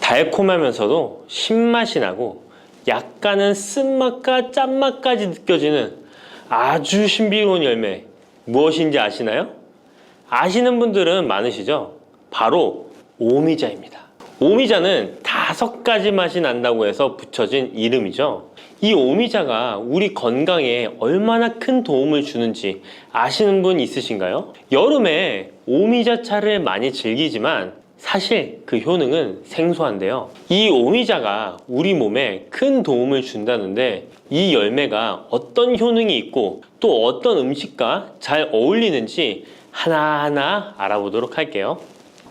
달콤하면서도 신맛이 나고 약간은 쓴맛과 짠맛까지 느껴지는 아주 신비로운 열매, 무엇인지 아시나요? 아시는 분들은 많으시죠? 바로 오미자입니다. 오미자는 5가지 맛이 난다고 해서 붙여진 이름이죠. 이 오미자가 우리 건강에 얼마나 큰 도움을 주는지 아시는 분 있으신가요? 여름에 오미자차를 많이 즐기지만 사실 그 효능은 생소한데요. 이 오미자가 우리 몸에 큰 도움을 준다는데 이 열매가 어떤 효능이 있고 또 어떤 음식과 잘 어울리는지 하나하나 알아보도록 할게요.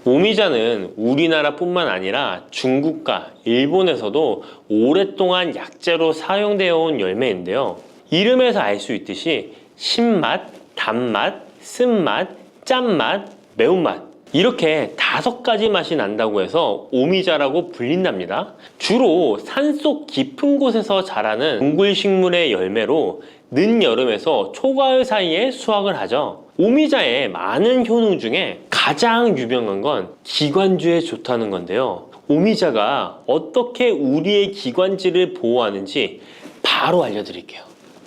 오미자는 우리나라뿐만 아니라 중국과 일본에서도 오랫동안 약재로 사용되어 온 열매인데요. 이름에서 알 수 있듯이 신맛, 단맛, 쓴맛, 짠맛, 매운맛 이렇게 5가지 맛이 난다고 해서 오미자라고 불린답니다. 주로 산속 깊은 곳에서 자라는 동굴식물의 열매로 늦여름에서 초가을 사이에 수확을 하죠. 오미자의 많은 효능 중에 가장 유명한 건 기관지에 좋다는 건데요. 오미자가 어떻게 우리의 기관지를 보호하는지 바로 알려드릴게요.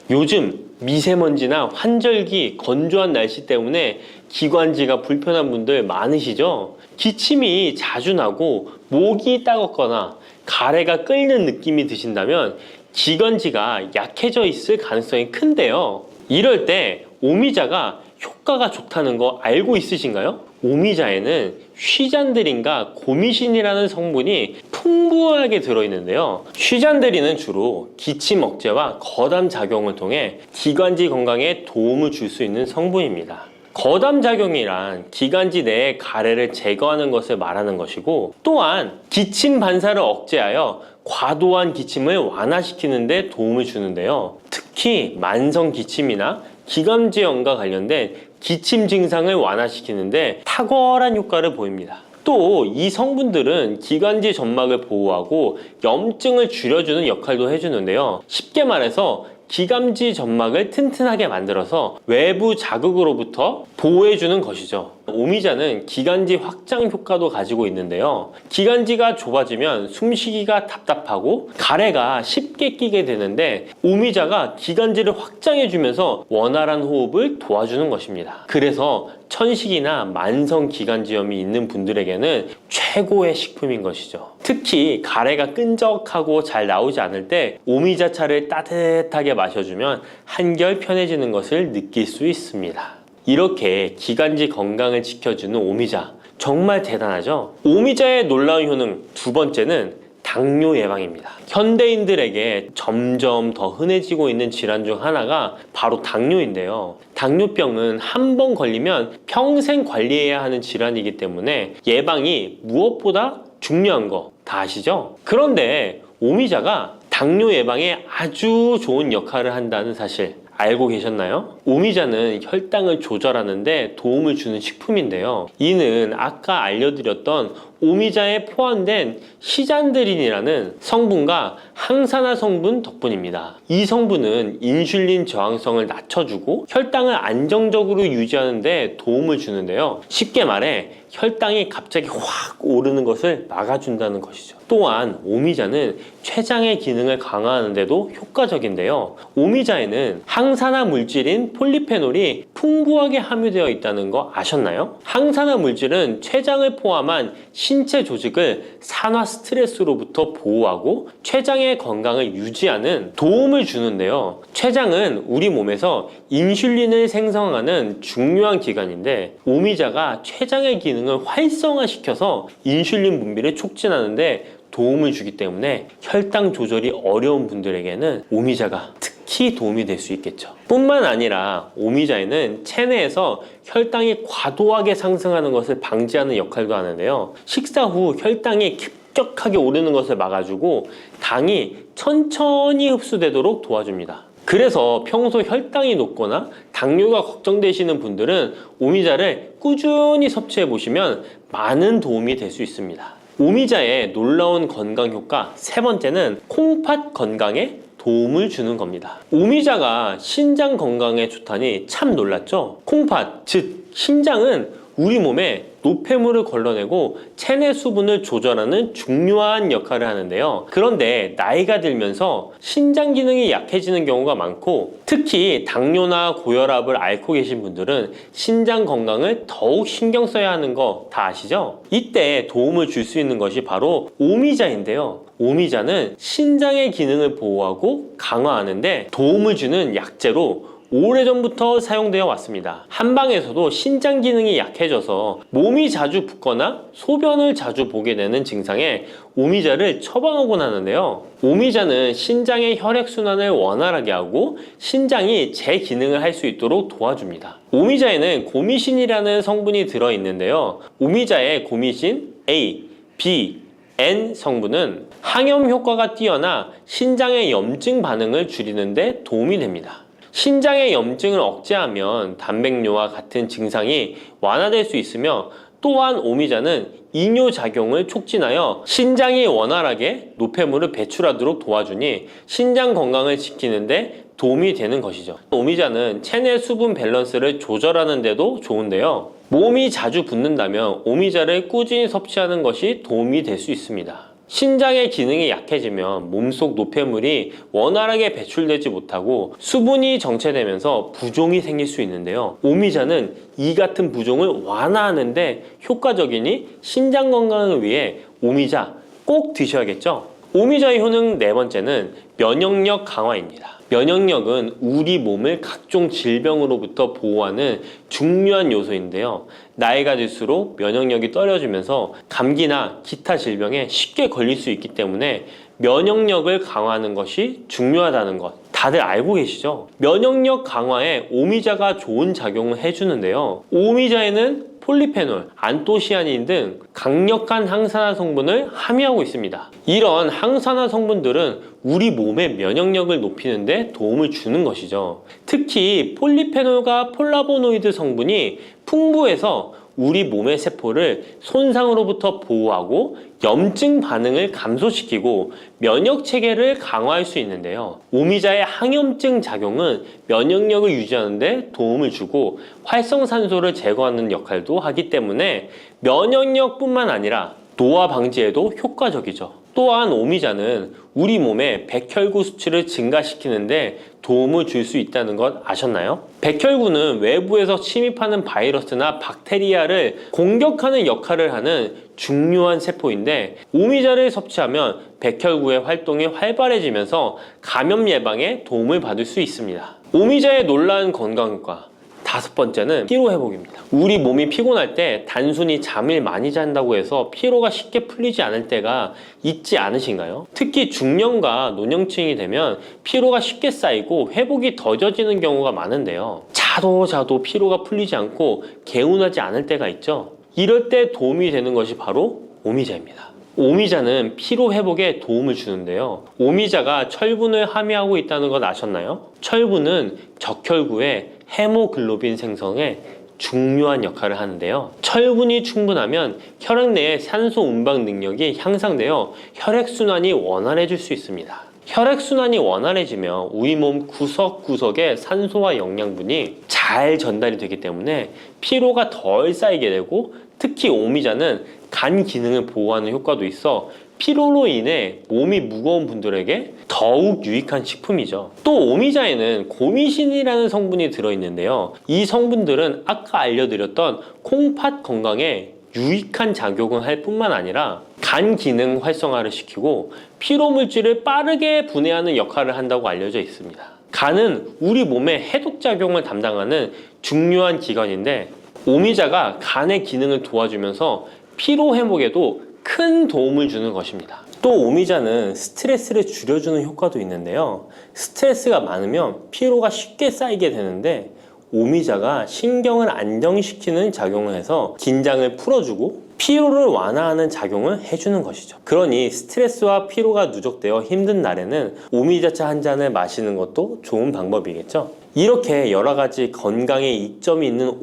요즘 미세먼지나 환절기, 건조한 날씨 때문에 기관지가 불편한 분들 많으시죠? 기침이 자주 나고 목이 따갑거나 가래가 끓는 느낌이 드신다면 기관지가 약해져 있을 가능성이 큰데요. 이럴 때 오미자가 효과가 좋다는 거 알고 있으신가요? 오미자에는 쉬잔드린과 고미신이라는 성분이 풍부하게 들어있는데요. 쉬잔드린은 주로 기침 억제와 거담 작용을 통해 기관지 건강에 도움을 줄 수 있는 성분입니다. 거담 작용이란 기관지 내의 가래를 제거하는 것을 말하는 것이고, 또한 기침 반사를 억제하여 과도한 기침을 완화시키는 데 도움을 주는데요. 특히 만성 기침이나 기관지염과 관련된 기침 증상을 완화시키는데 탁월한 효과를 보입니다. 또 이 성분들은 기관지 점막을 보호하고 염증을 줄여주는 역할도 해주는데요. 쉽게 말해서 기관지 점막을 튼튼하게 만들어서 외부 자극으로부터 보호해주는 것이죠. 오미자는 기관지 확장 효과도 가지고 있는데요. 기관지가 좁아지면 숨쉬기가 답답하고 가래가 쉽게 끼게 되는데 오미자가 기관지를 확장해주면서 원활한 호흡을 도와주는 것입니다. 그래서 천식이나 만성 기관지염이 있는 분들에게는 최고의 식품인 것이죠. 특히 가래가 끈적하고 잘 나오지 않을 때 오미자차를 따뜻하게 마셔주면 한결 편해지는 것을 느낄 수 있습니다. 이렇게 기관지 건강을 지켜주는 오미자, 정말 대단하죠? 오미자의 놀라운 효능 2번째는 당뇨 예방입니다. 현대인들에게 점점 더 흔해지고 있는 질환 중 하나가 바로 당뇨인데요. 당뇨병은 한 번 걸리면 평생 관리해야 하는 질환이기 때문에 예방이 무엇보다 중요한 거 다 아시죠? 그런데 오미자가 당뇨 예방에 아주 좋은 역할을 한다는 사실 알고 계셨나요? 오미자는 혈당을 조절하는 데 도움을 주는 식품인데요. 이는 아까 알려드렸던 오미자에 포함된 시잔드린이라는 성분과 항산화 성분 덕분입니다. 이 성분은 인슐린 저항성을 낮춰주고 혈당을 안정적으로 유지하는 데 도움을 주는데요. 쉽게 말해 혈당이 갑자기 확 오르는 것을 막아준다는 것이죠. 또한 오미자는 췌장의 기능을 강화하는 데도 효과적인데요. 오미자에는 항산화 물질인 폴리페놀이 풍부하게 함유되어 있다는 거 아셨나요? 항산화 물질은 췌장을 포함한 신체 조직을 산화 스트레스로부터 보호하고 췌장의 건강을 유지하는 도움을 주는데요. 췌장은 우리 몸에서 인슐린을 생성하는 중요한 기관인데 오미자가 췌장의 기능을 활성화시켜서 인슐린 분비를 촉진하는데 도움을 주기 때문에 혈당 조절이 어려운 분들에게는 오미자가 특히 도움이 될 수 있겠죠. 뿐만 아니라 오미자에는 체내에서 혈당이 과도하게 상승하는 것을 방지하는 역할도 하는데요. 식사 후 혈당이 급격하게 오르는 것을 막아주고 당이 천천히 흡수되도록 도와줍니다. 그래서 평소 혈당이 높거나 당뇨가 걱정되시는 분들은 오미자를 꾸준히 섭취해 보시면 많은 도움이 될 수 있습니다. 오미자의 놀라운 건강 효과 3번째는 콩팥 건강에 도움을 주는 겁니다. 오미자가 신장 건강에 좋다니 참 놀랐죠? 콩팥, 즉 신장은 우리 몸에 노폐물을 걸러내고 체내 수분을 조절하는 중요한 역할을 하는데요. 그런데 나이가 들면서 신장 기능이 약해지는 경우가 많고, 특히 당뇨나 고혈압을 앓고 계신 분들은 신장 건강을 더욱 신경 써야 하는 거 다 아시죠? 이때 도움을 줄 수 있는 것이 바로 오미자인데요. 오미자는 신장의 기능을 보호하고 강화하는데 도움을 주는 약재로 오래전부터 사용되어 왔습니다. 한방에서도 신장 기능이 약해져서 몸이 자주 붓거나 소변을 자주 보게 되는 증상에 오미자를 처방하곤 하는데요. 오미자는 신장의 혈액순환을 원활하게 하고 신장이 재기능을 할 수 있도록 도와줍니다. 오미자에는 고미신이라는 성분이 들어있는데요. 오미자의 고미신 A, B, N 성분은 항염 효과가 뛰어나 신장의 염증 반응을 줄이는 데 도움이 됩니다. 신장의 염증을 억제하면 단백뇨와 같은 증상이 완화될 수 있으며, 또한 오미자는 이뇨작용을 촉진하여 신장이 원활하게 노폐물을 배출하도록 도와주니 신장 건강을 지키는데 도움이 되는 것이죠. 오미자는 체내 수분 밸런스를 조절하는 데도 좋은데요. 몸이 자주 붓는다면 오미자를 꾸준히 섭취하는 것이 도움이 될 수 있습니다. 신장의 기능이 약해지면 몸속 노폐물이 원활하게 배출되지 못하고 수분이 정체되면서 부종이 생길 수 있는데요. 오미자는 이 같은 부종을 완화하는데 효과적이니 신장 건강을 위해 오미자 꼭 드셔야겠죠. 오미자의 효능 네 번째는 면역력 강화입니다. 면역력은 우리 몸을 각종 질병으로부터 보호하는 중요한 요소인데요. 나이가 들수록 면역력이 떨어지면서 감기나 기타 질병에 쉽게 걸릴 수 있기 때문에 면역력을 강화하는 것이 중요하다는 것 다들 알고 계시죠? 면역력 강화에 오미자가 좋은 작용을 해주는데요. 오미자에는 폴리페놀, 안토시아닌 등 강력한 항산화 성분을 함유하고 있습니다. 이런 항산화 성분들은 우리 몸의 면역력을 높이는 데 도움을 주는 것이죠. 특히 폴리페놀과 폴라보노이드 성분이 풍부해서 우리 몸의 세포를 손상으로부터 보호하고 염증 반응을 감소시키고 면역 체계를 강화할 수 있는데요. 오미자의 항염증 작용은 면역력을 유지하는 데 도움을 주고 활성산소를 제거하는 역할도 하기 때문에 면역력뿐만 아니라 노화 방지에도 효과적이죠. 또한 오미자는 우리 몸의 백혈구 수치를 증가시키는데 도움을 줄 수 있다는 것 아셨나요? 백혈구는 외부에서 침입하는 바이러스나 박테리아를 공격하는 역할을 하는 중요한 세포인데, 오미자를 섭취하면 백혈구의 활동이 활발해지면서 감염 예방에 도움을 받을 수 있습니다. 오미자의 놀라운 건강효과 다섯 번째는 피로 회복입니다. 우리 몸이 피곤할 때 단순히 잠을 많이 잔다고 해서 피로가 쉽게 풀리지 않을 때가 있지 않으신가요? 특히 중년과 노년층이 되면 피로가 쉽게 쌓이고 회복이 더뎌지는 경우가 많은데요. 자도 피로가 풀리지 않고 개운하지 않을 때가 있죠. 이럴 때 도움이 되는 것이 바로 오미자입니다. 오미자는 피로 회복에 도움을 주는데요. 오미자가 철분을 함유하고 있다는 것 아셨나요? 철분은 적혈구의 헤모글로빈 생성에 중요한 역할을 하는데요. 철분이 충분하면 혈액 내의 산소 운반 능력이 향상되어 혈액순환이 원활해질 수 있습니다. 혈액순환이 원활해지면 우리 몸 구석구석에 산소와 영양분이 잘 전달이 되기 때문에 피로가 덜 쌓이게 되고, 특히 오미자는 간 기능을 보호하는 효과도 있어 피로로 인해 몸이 무거운 분들에게 더욱 유익한 식품이죠. 또 오미자에는 고미신이라는 성분이 들어있는데요. 이 성분들은 아까 알려드렸던 콩팥 건강에 유익한 작용을 할 뿐만 아니라 간 기능 활성화를 시키고 피로 물질을 빠르게 분해하는 역할을 한다고 알려져 있습니다. 간은 우리 몸의 해독 작용을 담당하는 중요한 기관인데, 오미자가 간의 기능을 도와주면서 피로 회복에도 큰 도움을 주는 것입니다. 또 오미자는 스트레스를 줄여주는 효과도 있는데요. 스트레스가 많으면 피로가 쉽게 쌓이게 되는데, 오미자가 신경을 안정시키는 작용을 해서 긴장을 풀어주고 피로를 완화하는 작용을 해주는 것이죠. 그러니 스트레스와 피로가 누적되어 힘든 날에는 오미자차 한 잔을 마시는 것도 좋은 방법이겠죠. 이렇게 여러 가지 건강에 이점이 있는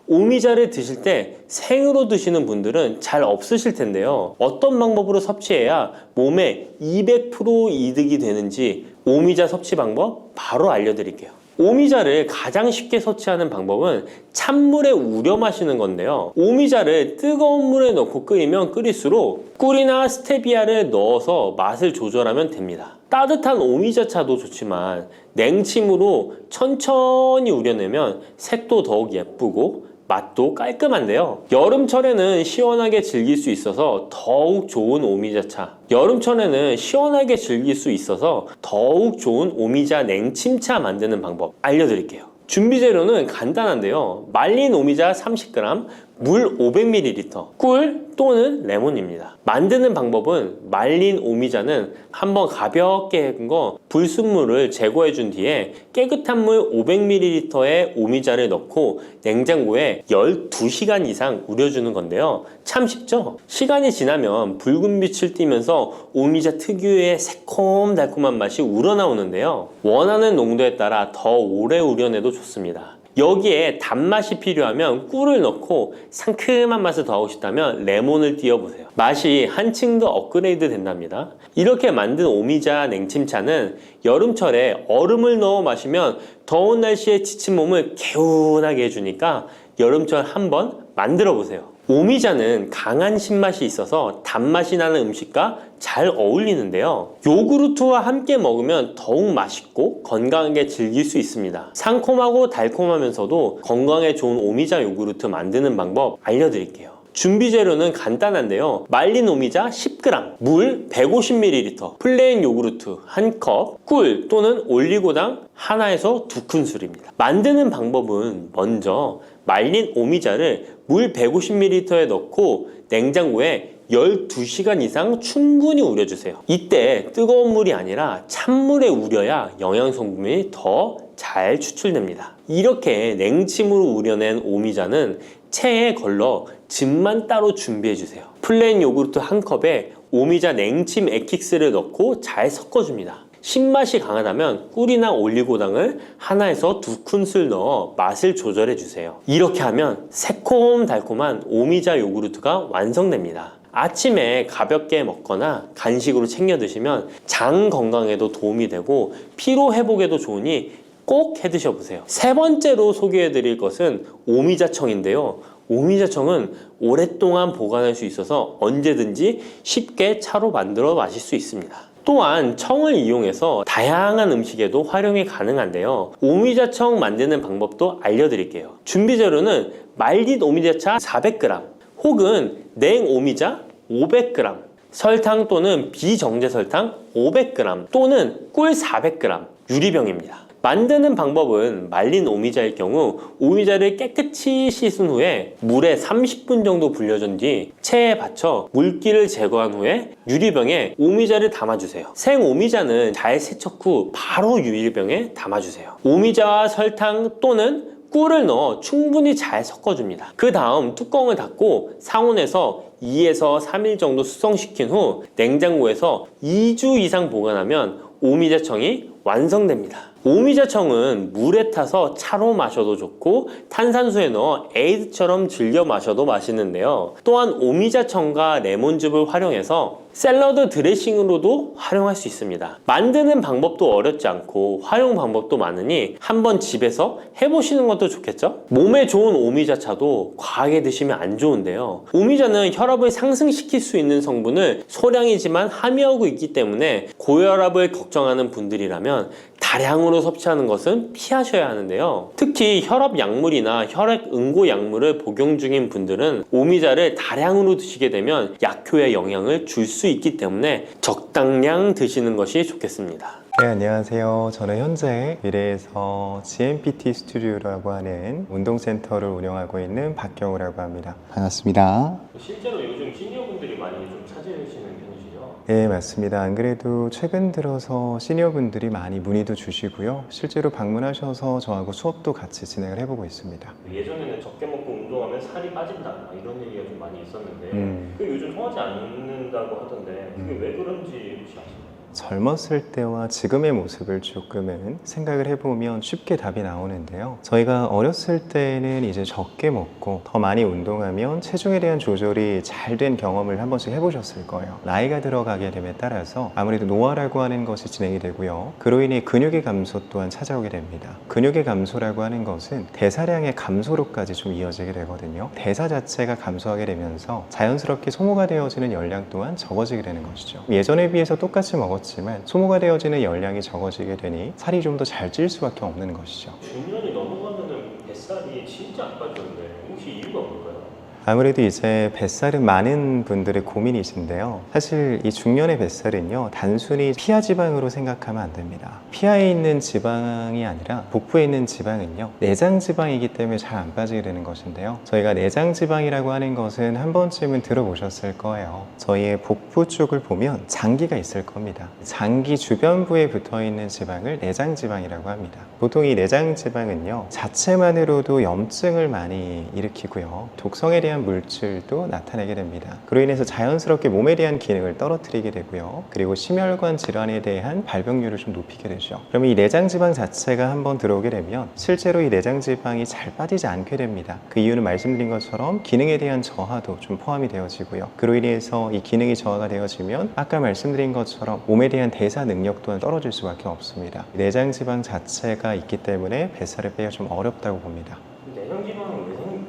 오미자를 드실 때 생으로 드시는 분들은 잘 없으실 텐데요. 어떤 방법으로 섭취해야 몸에 200% 이득이 되는지 오미자 섭취 방법 바로 알려드릴게요. 오미자를 가장 쉽게 섭취하는 방법은 찬물에 우려 마시는 건데요. 오미자를 뜨거운 물에 넣고 끓이면 끓일수록 꿀이나 스테비아를 넣어서 맛을 조절하면 됩니다. 따뜻한 오미자차도 좋지만 냉침으로 천천히 우려내면 색도 더욱 예쁘고 맛도 깔끔한데요. 여름철에는 시원하게 즐길 수 있어서 더욱 좋은 오미자차, 여름철에는 시원하게 즐길 수 있어서 더욱 좋은 오미자 냉침차 만드는 방법 알려드릴게요. 준비 재료는 간단한데요. 말린 오미자 30g, 물 500ml, 꿀 또는 레몬입니다. 만드는 방법은 말린 오미자는 한번 가볍게 헹군 거 불순물을 제거해 준 뒤에 깨끗한 물 500ml에 오미자를 넣고 냉장고에 12시간 이상 우려주는 건데요. 참 쉽죠? 시간이 지나면 붉은 빛을 띠면서 오미자 특유의 새콤달콤한 맛이 우러나오는데요. 원하는 농도에 따라 더 오래 우려내도 좋습니다. 여기에 단맛이 필요하면 꿀을 넣고 상큼한 맛을 더하고 싶다면 레몬을 띄워보세요. 맛이 한층 더 업그레이드 된답니다. 이렇게 만든 오미자 냉침차는 여름철에 얼음을 넣어 마시면 더운 날씨에 지친 몸을 개운하게 해주니까 여름철 한번 만들어 보세요. 오미자는 강한 신맛이 있어서 단맛이 나는 음식과 잘 어울리는데요. 요구르트와 함께 먹으면 더욱 맛있고 건강하게 즐길 수 있습니다. 상콤하고 달콤하면서도 건강에 좋은 오미자 요구르트 만드는 방법 알려드릴게요. 준비 재료는 간단한데요. 말린 오미자 10g, 물 150ml, 플레인 요구르트 1컵, 꿀 또는 올리고당 하나에서 2큰술입니다. 만드는 방법은 먼저 말린 오미자를 물 150ml에 넣고 냉장고에 12시간 이상 충분히 우려주세요. 이때 뜨거운 물이 아니라 찬물에 우려야 영양성분이 더 잘 추출됩니다. 이렇게 냉침으로 우려낸 오미자는 체에 걸러 즙만 따로 준비해주세요. 플레인 요구르트 1컵에 오미자 냉침 액기스를 넣고 잘 섞어줍니다. 신맛이 강하다면 꿀이나 올리고당을 하나에서 2큰술 넣어 맛을 조절해주세요. 이렇게 하면 새콤달콤한 오미자 요구르트가 완성됩니다. 아침에 가볍게 먹거나 간식으로 챙겨 드시면 장 건강에도 도움이 되고 피로 회복에도 좋으니 꼭 해 드셔보세요. 세 번째로 소개해 드릴 것은 오미자청인데요. 오미자청은 오랫동안 보관할 수 있어서 언제든지 쉽게 차로 만들어 마실 수 있습니다. 또한 청을 이용해서 다양한 음식에도 활용이 가능한데요. 오미자청 만드는 방법도 알려드릴게요. 준비 재료는 말린 오미자차 400g 혹은 냉 오미자 500g, 설탕 또는 비정제 설탕 500g 또는 꿀 400g, 유리병입니다. 만드는 방법은 말린 오미자일 경우 오미자를 깨끗이 씻은 후에 물에 30분 정도 불려준 뒤 체에 받쳐 물기를 제거한 후에 유리병에 오미자를 담아주세요. 생 오미자는 잘 세척 후 바로 유리병에 담아주세요. 오미자와 설탕 또는 꿀을 넣어 충분히 잘 섞어줍니다. 그 다음 뚜껑을 닫고 상온에서 2에서 3일 정도 숙성시킨 후 냉장고에서 2주 이상 보관하면 오미자청이 완성됩니다. 오미자청은 물에 타서 차로 마셔도 좋고 탄산수에 넣어 에이드처럼 즐겨 마셔도 맛있는데요. 또한 오미자청과 레몬즙을 활용해서 샐러드 드레싱으로도 활용할 수 있습니다. 만드는 방법도 어렵지 않고 활용 방법도 많으니 한번 집에서 해보시는 것도 좋겠죠? 몸에 좋은 오미자차도 과하게 드시면 안 좋은데요. 오미자는 혈압을 상승시킬 수 있는 성분을 소량이지만 함유하고 있기 때문에 고혈압을 걱정하는 분들이라면 다량으로 섭취하는 것은 피하셔야 하는데요. 특히 혈압 약물이나 혈액 응고 약물을 복용 중인 분들은 오미자를 다량으로 드시게 되면 약효에 영향을 줄 수 있기 때문에 적당량 드시는 것이 좋겠습니다. 네, 안녕하세요. 저는 현재 미래에서 GMPT 스튜디오라고 하는 운동센터를 운영하고 있는 박경우라고 합니다. 반갑습니다. 실제로 요즘 시니어분들이 많이 좀 찾으시는 편이시죠? 네, 맞습니다. 안 그래도 최근 들어서 시니어분들이 많이 문의도 주시고요. 실제로 방문하셔서 저하고 수업도 같이 진행을 해보고 있습니다. 예전에는 적게 먹고 운동하면 살이 빠진다 이런 얘기가 좀 많이 있었는데 그게 요즘 통하지 않는다고 하던데 그게 왜 그런지 혹시 아시나요? 젊었을 때와 지금의 모습을 조금은 생각을 해보면 쉽게 답이 나오는데요. 저희가 어렸을 때는 이제 적게 먹고 더 많이 운동하면 체중에 대한 조절이 잘 된 경험을 한 번씩 해보셨을 거예요. 나이가 들어가게 됨에 따라서 아무래도 노화라고 하는 것이 진행이 되고요. 그로 인해 근육의 감소 또한 찾아오게 됩니다. 근육의 감소라고 하는 것은 대사량의 감소로까지 좀 이어지게 되거든요. 대사 자체가 감소하게 되면서 자연스럽게 소모가 되어지는 열량 또한 적어지게 되는 것이죠. 예전에 비해서 똑같이 먹었지만 소모가 되어지는 열량이 적어지게 되니 살이 좀 더 잘 찔 수밖에 없는 것이죠. 중년이 넘어가면은 뱃살이 진짜 안 빠지는데 혹시 이유가 뭘까요? 아무래도 이제 뱃살은 많은 분들의 고민이신데요. 사실 이 중년의 뱃살은요, 단순히 피하 지방으로 생각하면 안 됩니다. 피하에 있는 지방이 아니라 복부에 있는 지방은요, 내장 지방이기 때문에 잘 안 빠지게 되는 것인데요. 저희가 내장 지방이라고 하는 것은 한 번쯤은 들어보셨을 거예요. 저희의 복부 쪽을 보면 장기가 있을 겁니다. 장기 주변부에 붙어 있는 지방을 내장 지방이라고 합니다. 보통 이 내장 지방은요, 자체만으로도 염증을 많이 일으키고요, 독성에 대한 물질도 나타내게 됩니다. 그로 인해서 자연스럽게 몸에 대한 기능을 떨어뜨리게 되고요. 그리고 심혈관 질환에 대한 발병률을 좀 높이게 되죠. 그러면 이 내장지방 자체가 한번 들어오게 되면 실제로 이 내장지방이 잘 빠지지 않게 됩니다. 그 이유는 말씀드린 것처럼 기능에 대한 저하도 좀 포함이 되어지고요. 그로 인해서 이 기능이 저하가 되어지면 아까 말씀드린 것처럼 몸에 대한 대사 능력 또한 떨어질 수밖에 없습니다. 내장지방 자체가 있기 때문에 뱃살을 빼기가 좀 어렵다고 봅니다. 내장지방은 왜 생기는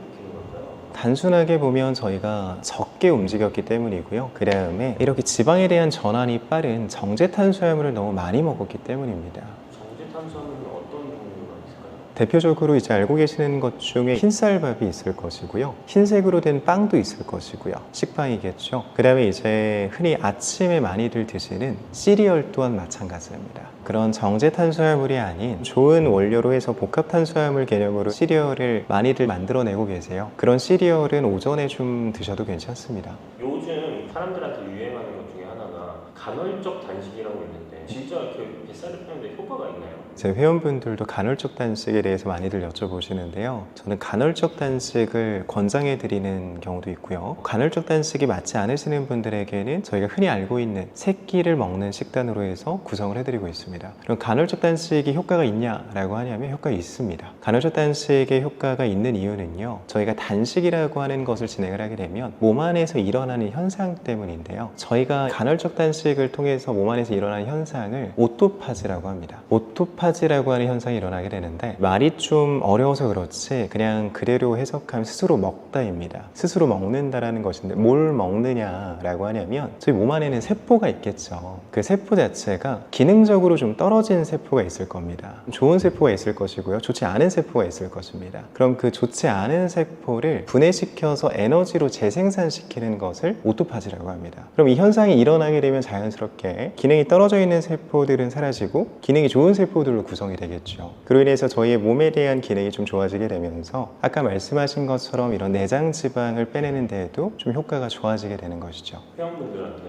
걸까요? 단순하게 보면 저희가 적게 움직였기 때문이고요. 그 다음에 이렇게 지방에 대한 전환이 빠른 정제 탄수화물을 너무 많이 먹었기 때문입니다. 정제 탄수화물은 어떤 종류가 있을까요? 대표적으로 이제 알고 계시는 것 중에 흰쌀밥이 있을 것이고요. 흰색으로 된 빵도 있을 것이고요. 식빵이겠죠. 그 다음에 이제 흔히 아침에 많이들 드시는 시리얼 또한 마찬가지입니다. 그런 정제 탄수화물이 아닌 좋은 원료로 해서 복합 탄수화물 개념으로 시리얼을 많이들 만들어내고 계세요. 그런 시리얼은 오전에 좀 드셔도 괜찮습니다. 요즘 사람들한테 유행하는 것 중에 하나가 간헐적 단식이라고 있는데 진짜 그 뱃살을 빼는데 효과가 있나요? 제 회원분들도 간헐적 단식에 대해서 많이들 여쭤보시는데요. 저는 간헐적 단식을 권장해 드리는 경우도 있고요. 간헐적 단식이 맞지 않으시는 분들에게는 저희가 흔히 알고 있는 세 끼를 먹는 식단으로 해서 구성을 해드리고 있습니다. 그럼 간헐적 단식이 효과가 있냐라고 하냐면 효과가 있습니다. 간헐적 단식의 효과가 있는 이유는요, 저희가 단식이라고 하는 것을 진행을 하게 되면 몸 안에서 일어나는 현상 때문인데요. 저희가 간헐적 단식을 통해서 몸 안에서 일어나는 현상을 오토파지라고 합니다. 오토파지라고 하는 현상이 일어나게 되는데, 말이 좀 어려워서 그렇지 그냥 그대로 해석하면 스스로 먹다입니다. 스스로 먹는다라는 것인데, 뭘 먹느냐라고 하냐면 저희 몸 안에는 세포가 있겠죠. 그 세포 자체가 기능적으로 좀 떨어진 세포가 있을 겁니다. 좋은 세포가 있을 것이고요, 좋지 않은 세포가 있을 것입니다. 그럼 그 좋지 않은 세포를 분해시켜서 에너지로 재생산시키는 것을 오토파지라고 합니다. 그럼 이 현상이 일어나게 되면 자연스럽게 기능이 떨어져 있는 세포들은 사라지고 기능이 좋은 세포들로 구성이 되겠죠. 그로 인해서 저희의 몸에 대한 기능이 좀 좋아지게 되면서 아까 말씀하신 것처럼 이런 내장 지방을 빼내는 데에도 좀 효과가 좋아지게 되는 것이죠. 회원분들한테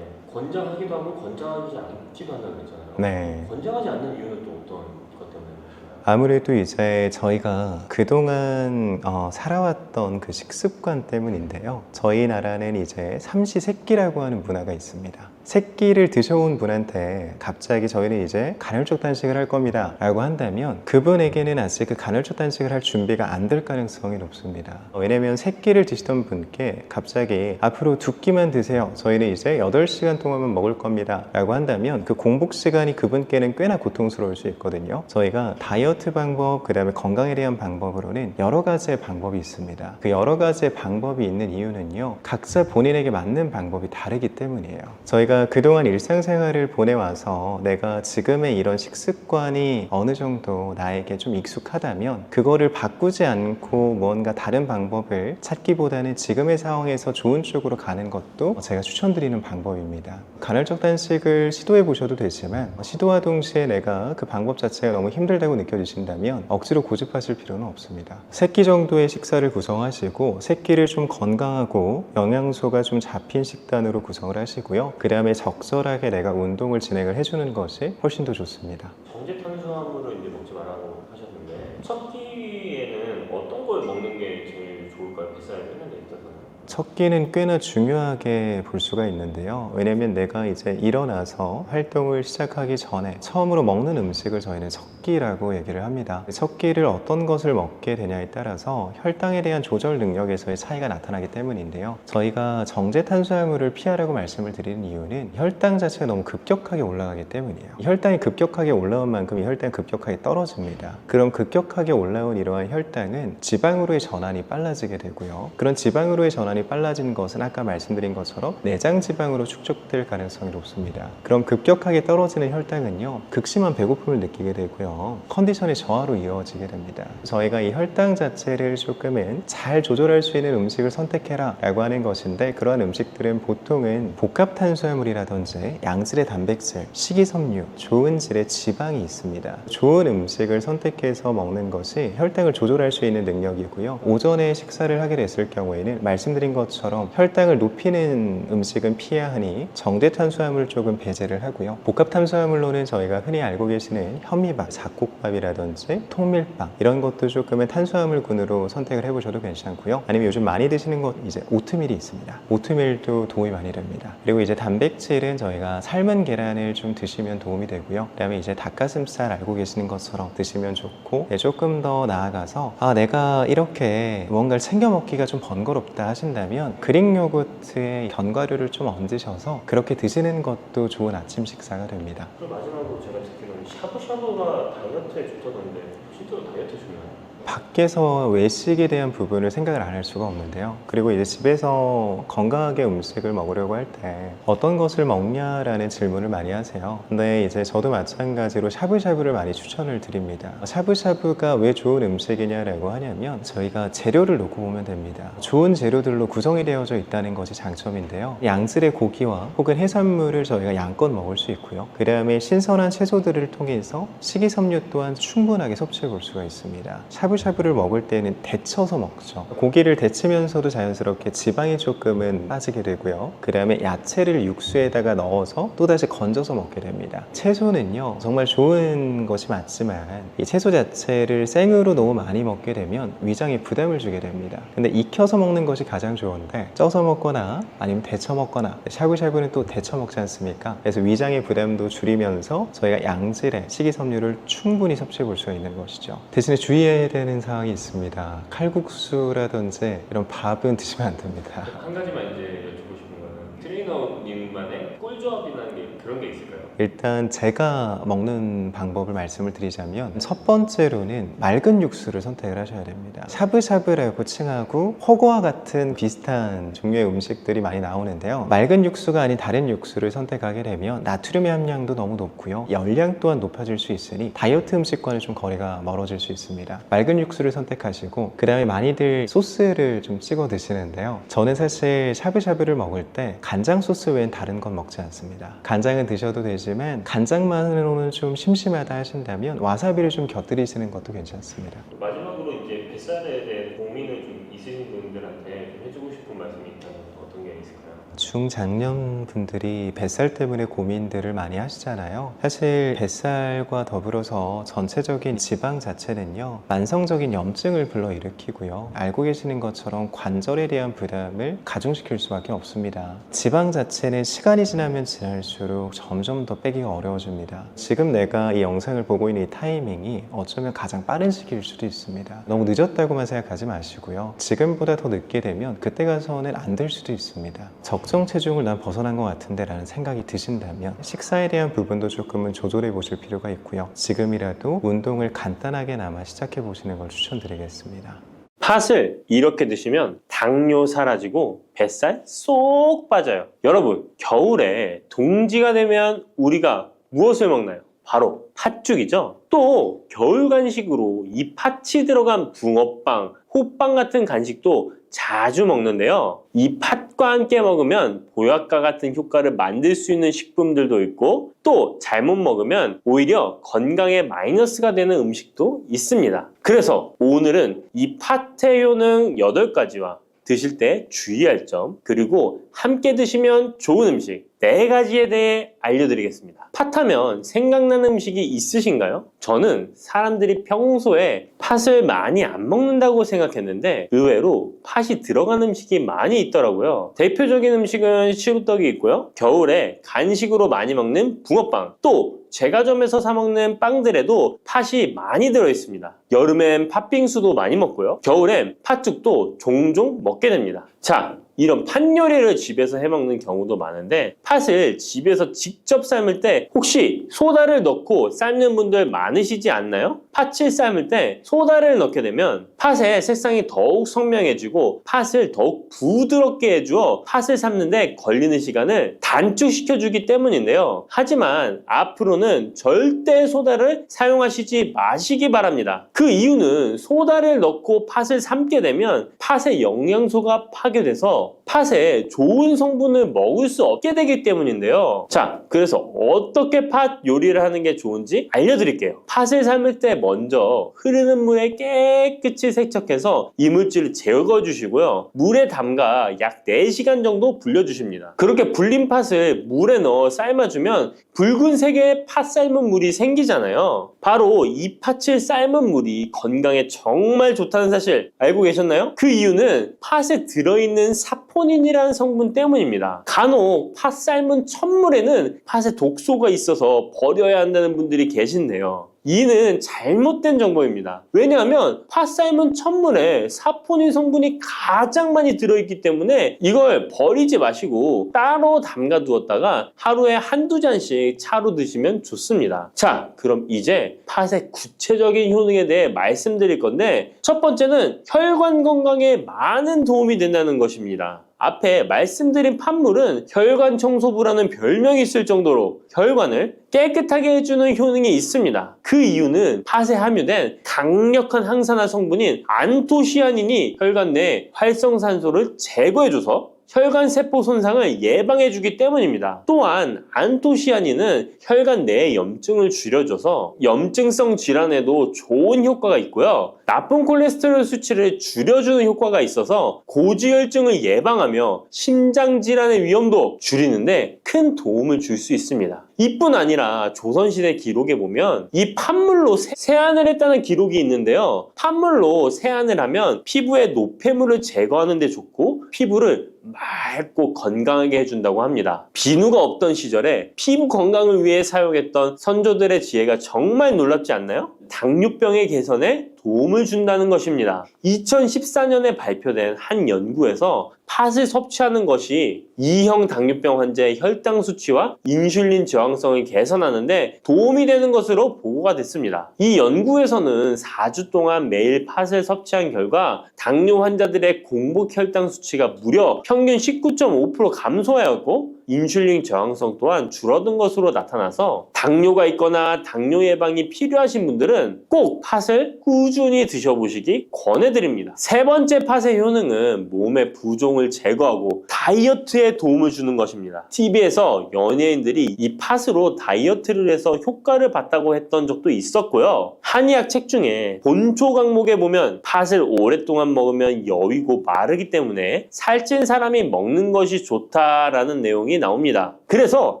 권장하기도 하고 권장하지 않기도 한다고 했잖아요. 네. 권장하지 않는 이유는 또 어떤 것 때문에 그러시나요? 아무래도 이제 저희가 그동안 살아왔던 그 식습관 때문인데요. 저희 나라는 이제 삼시세끼라고 하는 문화가 있습니다. 새끼를 드셔온 분한테 갑자기 저희는 이제 간헐적 단식을 할 겁니다 라고 한다면 그분에게는 아직 그 간헐적 단식을 할 준비가 안 될 가능성이 높습니다. 왜냐면 새끼를 드시던 분께 갑자기 앞으로 2끼만 드세요, 저희는 이제 8시간 동안만 먹을 겁니다 라고 한다면 그 공복 시간이 그분께는 꽤나 고통스러울 수 있거든요. 저희가 다이어트 방법, 그 다음에 건강에 대한 방법으로는 여러 가지의 방법이 있습니다. 그 여러 가지의 방법이 있는 이유는요, 각자 본인에게 맞는 방법이 다르기 때문이에요. 저희가 그동안 일상생활을 보내와서 내가 지금의 이런 식습관이 어느 정도 나에게 좀 익숙하다면 그거를 바꾸지 않고 뭔가 다른 방법을 찾기보다는 지금의 상황에서 좋은 쪽으로 가는 것도 제가 추천드리는 방법입니다. 간헐적 단식을 시도해 보셔도 되지만 시도와 동시에 내가 그 방법 자체가 너무 힘들다고 느껴지신다면 억지로 고집하실 필요는 없습니다. 3끼 정도의 식사를 구성하시고 3끼를 좀 건강하고 영양소가 좀 잡힌 식단으로 구성을 하시고요. 그 다음에 적절하게 내가 운동을 진행을 해주는 것이 훨씬 더 좋습니다. 정제 탄수화물을 이제 먹지 말라고 하셨는데 첫 끼에는 어떤 걸 먹는 게 제일 좋을까요? 뱃살을 빼는 데 있어서는? 첫 끼는 꽤나 중요하게 볼 수가 있는데요. 왜냐면 내가 이제 일어나서 활동을 시작하기 전에 처음으로 먹는 음식을 저희는 첫 끼라고 얘기를 합니다. 첫 끼를 어떤 것을 먹게 되냐에 따라서 혈당에 대한 조절 능력에서의 차이가 나타나기 때문인데요. 저희가 정제 탄수화물을 피하라고 말씀을 드리는 이유는 혈당 자체가 너무 급격하게 올라가기 때문이에요. 혈당이 급격하게 올라온 만큼 이 혈당이 급격하게 떨어집니다. 그럼 급격하게 올라온 이러한 혈당은 지방으로의 전환이 빨라지게 되고요. 그런 지방으로의 전환이 빨라진 것은 아까 말씀드린 것처럼 내장 지방으로 축적될 가능성이 높습니다. 그럼 급격하게 떨어지는 혈당은요, 극심한 배고픔을 느끼게 되고요, 컨디션의 저하로 이어지게 됩니다. 저희가 이 혈당 자체를 조금은 잘 조절할 수 있는 음식을 선택해라 라고 하는 것인데, 그러한 음식들은 보통은 복합 탄수화물이라든지 양질의 단백질, 식이섬유, 좋은 질의 지방이 있습니다. 좋은 음식을 선택해서 먹는 것이 혈당을 조절할 수 있는 능력이고요. 오전에 식사를 하게 됐을 경우에는 말씀드린 것처럼 혈당을 높이는 음식은 피해야 하니 정제 탄수화물 쪽은 배제를 하고요. 복합 탄수화물로는 저희가 흔히 알고 계시는 현미밥, 잡곡밥이라든지 통밀빵 이런 것도 조금은 탄수화물군으로 선택을 해보셔도 괜찮고요. 아니면 요즘 많이 드시는 것 이제 오트밀이 있습니다. 오트밀도 도움이 많이 됩니다. 그리고 이제 단백질은 저희가 삶은 계란을 좀 드시면 도움이 되고요. 그다음에 이제 닭가슴살 알고 계시는 것처럼 드시면 좋고, 조금 더 나아가서 내가 이렇게 뭔가를 챙겨 먹기가 좀 번거롭다 하신다면 그릭 요거트에 견과류를 좀 얹으셔서 그렇게 드시는 것도 좋은 아침 식사가 됩니다. 그럼 마지막으로 제가 듣기로는 샤브샤브가 다이어트에 좋다던데 실제로 다이어트 중요해요? 밖에서 외식에 대한 부분을 생각을 안 할 수가 없는데요. 그리고 이제 집에서 건강하게 음식을 먹으려고 할 때 어떤 것을 먹냐라는 질문을 많이 하세요. 근데 이제 저도 마찬가지로 샤브샤브를 많이 추천을 드립니다. 샤브샤브가 왜 좋은 음식이냐라고 하냐면 저희가 재료를 놓고 보면 됩니다. 좋은 재료들로 구성이 되어져 있다는 것이 장점인데요. 양질의 고기와 혹은 해산물을 저희가 양껏 먹을 수 있고요. 그 다음에 신선한 채소들을 통해서 식이섬유 또한 충분하게 섭취해 볼 수가 있습니다. 샤브샤브를 먹을 때는 데쳐서 먹죠. 고기를 데치면서도 자연스럽게 지방이 조금은 빠지게 되고요. 그 다음에 야채를 육수에다가 넣어서 또다시 건져서 먹게 됩니다. 채소는요, 정말 좋은 것이 맞지만 이 채소 자체를 생으로 너무 많이 먹게 되면 위장에 부담을 주게 됩니다. 근데 익혀서 먹는 것이 가장 좋은데 쪄서 먹거나 아니면 데쳐 먹거나, 샤브샤브는 또 데쳐 먹지 않습니까? 그래서 위장의 부담도 줄이면서 저희가 양질의 식이섬유를 충분히 섭취해 볼 수가 있는 것이죠. 대신에 주의해야 되는 사항이 있습니다. 칼국수라든지 이런 밥은 드시면 안 됩니다. 한 가지만 이제 여쭙고 싶은 거는 트레이너님만의 꿀조합이라는 게 그런 게 있을까요? 일단 제가 먹는 방법을 말씀을 드리자면, 첫 번째로는 맑은 육수를 선택을 하셔야 됩니다. 샤브샤브라고 칭하고 허거와 같은 비슷한 종류의 음식들이 많이 나오는데요, 맑은 육수가 아닌 다른 육수를 선택하게 되면 나트륨의 함량도 너무 높고요, 열량 또한 높아질 수 있으니 다이어트 음식과는 좀 거리가 멀어질 수 있습니다. 맑은 육수를 선택하시고, 그 다음에 많이들 소스를 좀 찍어 드시는데요, 저는 사실 샤브샤브를 먹을 때 간장 소스 외엔 다른 건 먹지 않습니다. 간장은 드셔도 되지만 간장만으로는 좀 심심하다 하신다면 와사비를 좀 곁들이시는 것도 괜찮습니다. 마지막으로 이제 뱃살에 대해 고민을 좀 있으신 분들한테 좀 해주고 싶은 말씀이 있다면 어떤 게 있을까요? 중장년 분들이 뱃살 때문에 고민들을 많이 하시잖아요. 사실 뱃살과 더불어서 전체적인 지방 자체는요, 만성적인 염증을 불러일으키고요, 알고 계시는 것처럼 관절에 대한 부담을 가중시킬 수밖에 없습니다. 지방 자체는 시간이 지나면 지날수록 점점 더 빼기가 어려워집니다. 지금 내가 이 영상을 보고 있는 이 타이밍이 어쩌면 가장 빠른 시기일 수도 있습니다. 너무 늦었다고만 생각하지 마시고요, 지금보다 더 늦게 되면 그때 가서는 안 될 수도 있습니다. 적정 체중을 난 벗어난 것 같은데 라는 생각이 드신다면 식사에 대한 부분도 조금은 조절해 보실 필요가 있고요, 지금이라도 운동을 간단하게나마 시작해 보시는 걸 추천드리겠습니다. 팥을 이렇게 드시면 당뇨 사라지고 뱃살 쏙 빠져요. 여러분, 겨울에 동지가 되면 우리가 무엇을 먹나요? 바로 팥죽이죠. 또 겨울 간식으로 이 팥이 들어간 붕어빵, 호빵 같은 간식도 자주 먹는데요, 이 팥과 함께 먹으면 보약과 같은 효과를 만들 수 있는 식품들도 있고, 또 잘못 먹으면 오히려 건강에 마이너스가 되는 음식도 있습니다. 그래서 오늘은 이 팥의 효능 8가지와 드실 때 주의할 점, 그리고 함께 드시면 좋은 음식 4가지에 대해 알려드리겠습니다. 팥하면 생각나는 음식이 있으신가요? 저는 사람들이 평소에 팥을 많이 안 먹는다고 생각했는데 의외로 팥이 들어간 음식이 많이 있더라고요. 대표적인 음식은 시루떡이 있고요. 겨울에 간식으로 많이 먹는 붕어빵, 또 제과점에서 사 먹는 빵들에도 팥이 많이 들어있습니다. 여름엔 팥빙수도 많이 먹고요. 겨울엔 팥죽도 종종 먹게 됩니다. 자, 이런 팥 요리를 집에서 해먹는 경우도 많은데 팥을 집에서 직접 삶을 때 혹시 소다를 넣고 삶는 분들 많으시지 않나요? 팥을 삶을 때 소다를 넣게 되면 팥의 색상이 더욱 선명해지고 팥을 더욱 부드럽게 해주어 팥을 삶는데 걸리는 시간을 단축시켜주기 때문인데요. 하지만 앞으로는 절대 소다를 사용하시지 마시기 바랍니다. 그 이유는 소다를 넣고 팥을 삶게 되면 팥의 영양소가 파괴돼서 팥에 좋은 성분을 먹을 수 없게 되기 때문인데요. 자, 그래서 어떻게 팥 요리를 하는 게 좋은지 알려드릴게요. 팥을 삶을 때 먼저 흐르는 물에 깨끗이 세척해서 이물질을 제거해 주시고요. 물에 담가 약 4시간 정도 불려주십니다. 그렇게 불린 팥을 물에 넣어 삶아주면 붉은색의 팥 삶은 물이 생기잖아요. 바로 이 팥을 삶은 물이 건강에 정말 좋다는 사실 알고 계셨나요? 그 이유는 팥에 들어있는 사포닌이라는 성분 때문입니다. 간혹 팥 삶은 첫물에는 팥에 독소가 있어서 버려야 한다는 분들이 계신데요. 이는 잘못된 정보입니다. 왜냐하면 팥 삶은 첫물에 사포닌 성분이 가장 많이 들어있기 때문에 이걸 버리지 마시고 따로 담가 두었다가 하루에 한두 잔씩 차로 드시면 좋습니다. 자, 그럼 이제 팥의 구체적인 효능에 대해 말씀드릴 건데 첫 번째는 혈관 건강에 많은 도움이 된다는 것입니다. 앞에 말씀드린 팥물은 혈관 청소부라는 별명이 있을 정도로 혈관을 깨끗하게 해주는 효능이 있습니다. 그 이유는 팥에 함유된 강력한 항산화 성분인 안토시아닌이 혈관 내 활성산소를 제거해줘서 혈관 세포 손상을 예방해주기 때문입니다. 또한 안토시아닌은 혈관 내의 염증을 줄여줘서 염증성 질환에도 좋은 효과가 있고요. 나쁜 콜레스테롤 수치를 줄여주는 효과가 있어서 고지혈증을 예방하며 심장질환의 위험도 줄이는데 큰 도움을 줄 수 있습니다. 이뿐 아니라 조선시대 기록에 보면 이 팥물로 세안을 했다는 기록이 있는데요. 팥물로 세안을 하면 피부의 노폐물을 제거하는 데 좋고 피부를 맑고 건강하게 해준다고 합니다. 비누가 없던 시절에 피부 건강을 위해 사용했던 선조들의 지혜가 정말 놀랍지 않나요? 당뇨병의 개선에 도움을 준다는 것입니다. 2014년에 발표된 한 연구에서 팥을 섭취하는 것이 2형 당뇨병 환자의 혈당 수치와 인슐린 저항성을 개선하는데 도움이 되는 것으로 보고가 됐습니다. 이 연구에서는 4주 동안 매일 팥을 섭취한 결과 당뇨 환자들의 공복 혈당 수치가 무려 평균 19.5% 감소하였고 인슐린 저항성 또한 줄어든 것으로 나타나서 당뇨가 있거나 당뇨 예방이 필요하신 분들은 꼭 팥을 꾸준히 드셔보시기 권해드립니다. 세 번째 팥의 효능은 몸의 부종을 제거하고 다이어트에 도움을 주는 것입니다. TV에서 연예인들이 이 팥으로 다이어트를 해서 효과를 봤다고 했던 적도 있었고요. 한의학 책 중에 본초 강목에 보면 팥을 오랫동안 먹으면 여위고 마르기 때문에 살찐 사람이 먹는 것이 좋다라는 내용이 나옵니다. 그래서